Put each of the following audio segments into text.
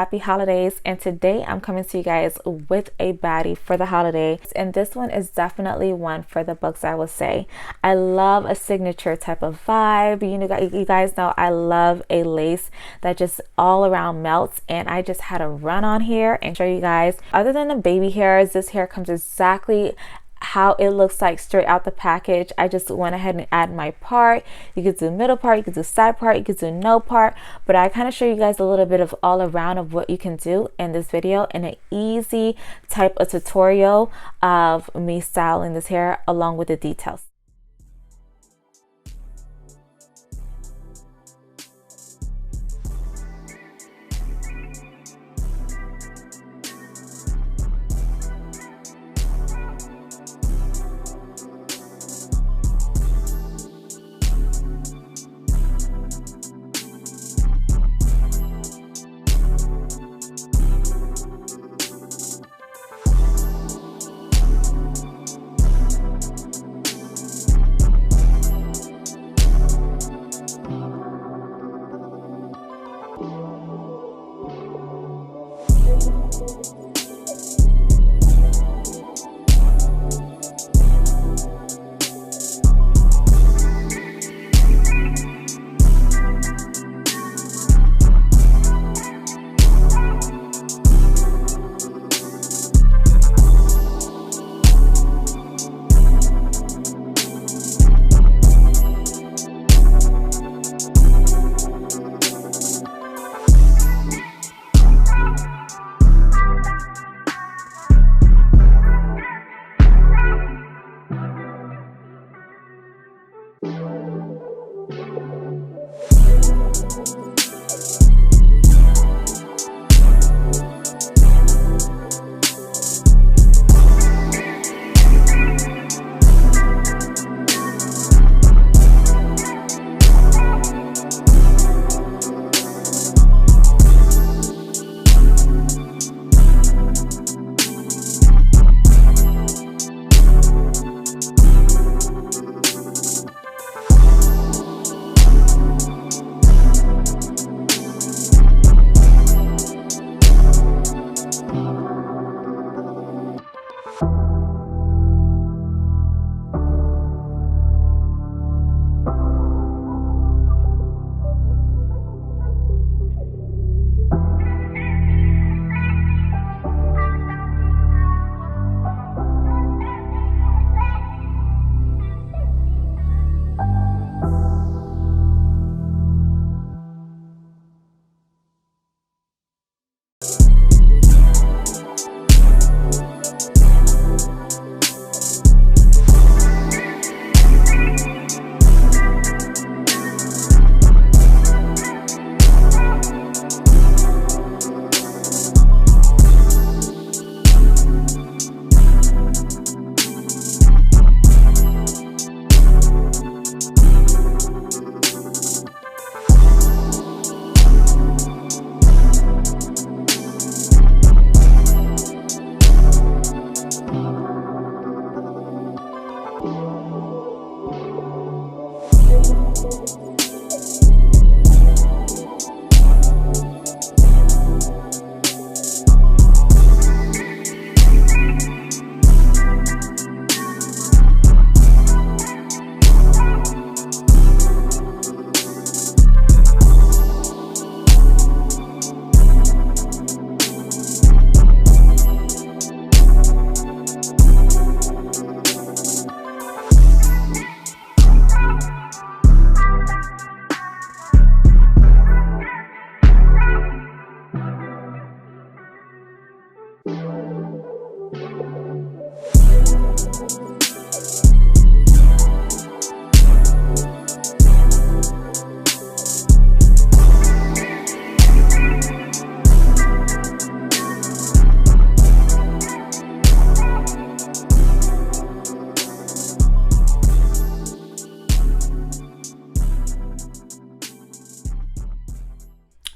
happy holidays, and today I'm coming to you guys with a baddie for the holidays, and this one is definitely one for the books. I will say I love a signature type of vibe. You guys know I love a lace that just all around melts, and I just had a run on here and show you guys. Other than the baby hairs, this hair comes exactly how it looks like straight out the package. I just went ahead and add my part. You could do middle part, you could do side part, you could do no part, but I kind of show you guys a little bit of all around of what you can do in this video, in an easy type of tutorial of me styling this hair along with the details.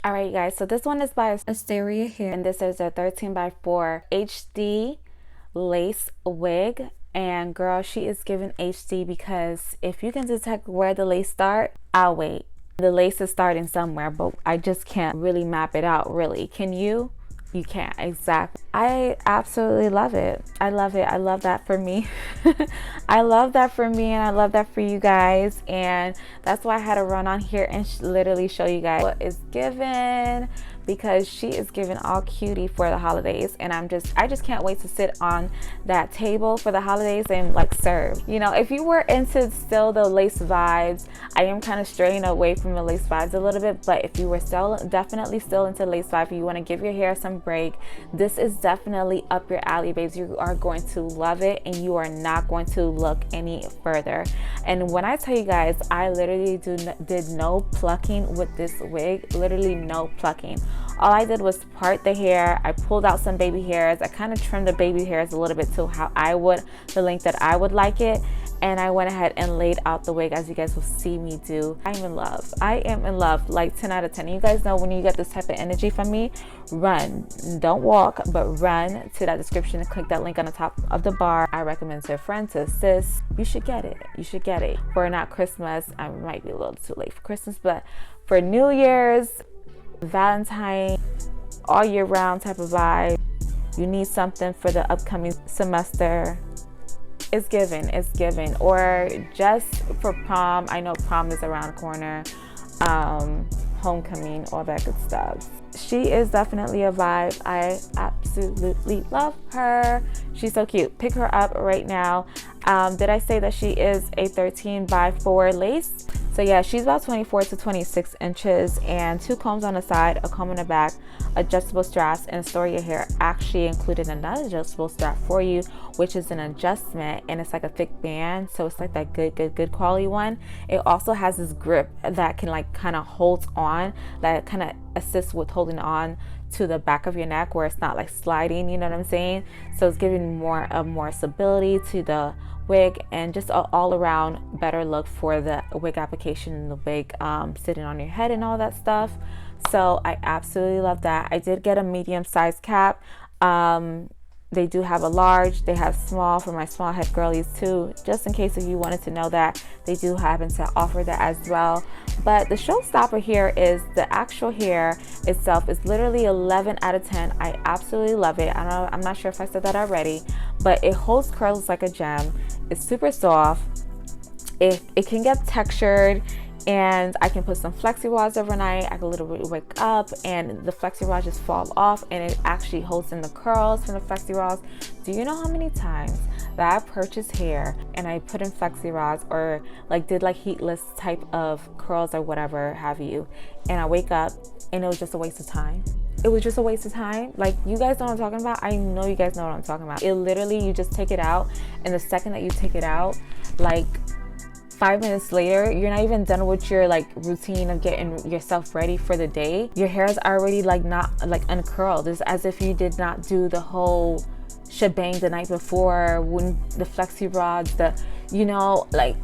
Alright you guys, so this one is by Asteria here, and this is a 13x4 HD lace wig. And girl, she is giving HD, because if you can detect where the lace start, I'll wait. The lace is starting somewhere, but I just can't really map it out, really. Can you? You can't. Exactly. I absolutely love it. I love it. I love that for me. I love that for me, and I love that for you guys. And that's why I had to run on here and literally show you guys what is given, because she is giving all cutie for the holidays. And I just can't wait to sit on that table for the holidays and like serve. You know, if you were into still the lace vibes, I am kind of straying away from the lace vibes a little bit, but if you were still definitely still into lace vibe, you want to give your hair some break, this is definitely up your alley, babes. You are going to love it, and you are not going to look any further. And when I tell you guys, I literally did no plucking with this wig, literally no plucking. All I did was part the hair. I pulled out some baby hairs. I kind of trimmed the baby hairs a little bit to how I would, the length that I would like it. And I went ahead and laid out the wig, as you guys will see me do. I'm in love. I am in love, like 10 out of 10. You guys know when you get this type of energy from me, run. Don't walk, but run to that description and click that link on the top of the bar. I recommend to a friend, to a sis. You should get it. You should get it. For not Christmas, I might be a little too late for Christmas, but for New Year's, Valentine, all year round type of vibe. You need something for the upcoming semester. It's given. Or just for prom. I know prom is around the corner. Homecoming, all that good stuff. She is definitely a vibe. I absolutely love her. She's so cute. Pick her up right now. Did I say that she is a 13 by 4 lace? So yeah, she's about 24 to 26 inches, and 2 combs on the side, a comb in the back, adjustable straps, and Asteria hair actually included another adjustable strap for you, which is an adjustment, and it's like a thick band, so it's like that good quality one. It also has this grip that can like kind of hold on, that kind of assists with holding on to the back of your neck, where it's not like sliding, you know what I'm saying? So it's giving more stability to the wig, and just an all-around better look for the wig application and the wig sitting on your head and all that stuff. So I absolutely love that. I did get a medium size cap. They do have a large, they have small for my small head girlies too, just in case if you wanted to know that. They do happen to offer that as well. But the showstopper here is the actual hair itself is literally 11 out of 10. I absolutely love it. I'm not sure if I said that already, but it holds curls like a gem. It's super soft. It can get textured, and I can put some flexi rods overnight. I can literally wake up and the flexi rods just fall off, and it actually holds in the curls from the flexi rods. Do you know how many times that I purchased hair and I put in flexi rods, or like did like heatless type of curls or whatever have you, and I wake up and it was just a waste of time? It was just a waste of time. Like, you guys know what I'm talking about. I know you guys know what I'm talking about. It literally, you just take it out, and the second that you take it out, like 5 minutes later, you're not even done with your like routine of getting yourself ready for the day. Your hair is already like not like uncurled. It's as if you did not do the whole shebang the night before, when the flexi rods, like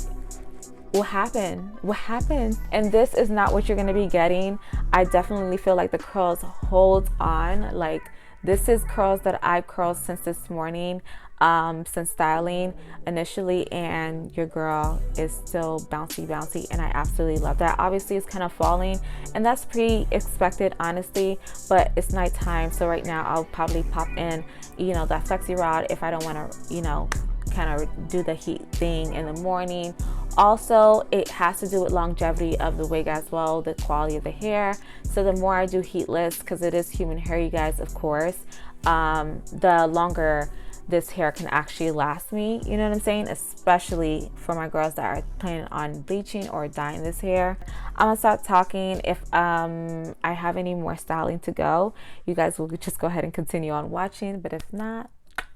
what happened. And this is not what you're going to be getting. I definitely feel like the curls hold on. Like, this is curls that I curled since this morning, since styling initially, and your girl is still bouncy, and I absolutely love that. Obviously it's kind of falling, and that's pretty expected, honestly, but it's nighttime, so right now I'll probably pop in that flexi rod if I don't want to kind of do the heat thing in the morning. Also, it has to do with longevity of the wig as well, the quality of the hair. So the more I do heatless, because it is human hair, you guys, of course, the longer this hair can actually last me, you know what I'm saying? Especially for my girls that are planning on bleaching or dyeing this hair. I'm gonna start talking. If I have any more styling to go, you guys will just go ahead and continue on watching, but if not,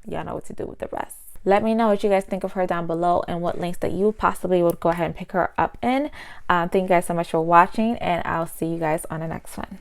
y'all know what to do with the rest. Let me know what you guys think of her down below, and what links that you possibly would go ahead and pick her up in. Thank you guys so much for watching, and I'll see you guys on the next one.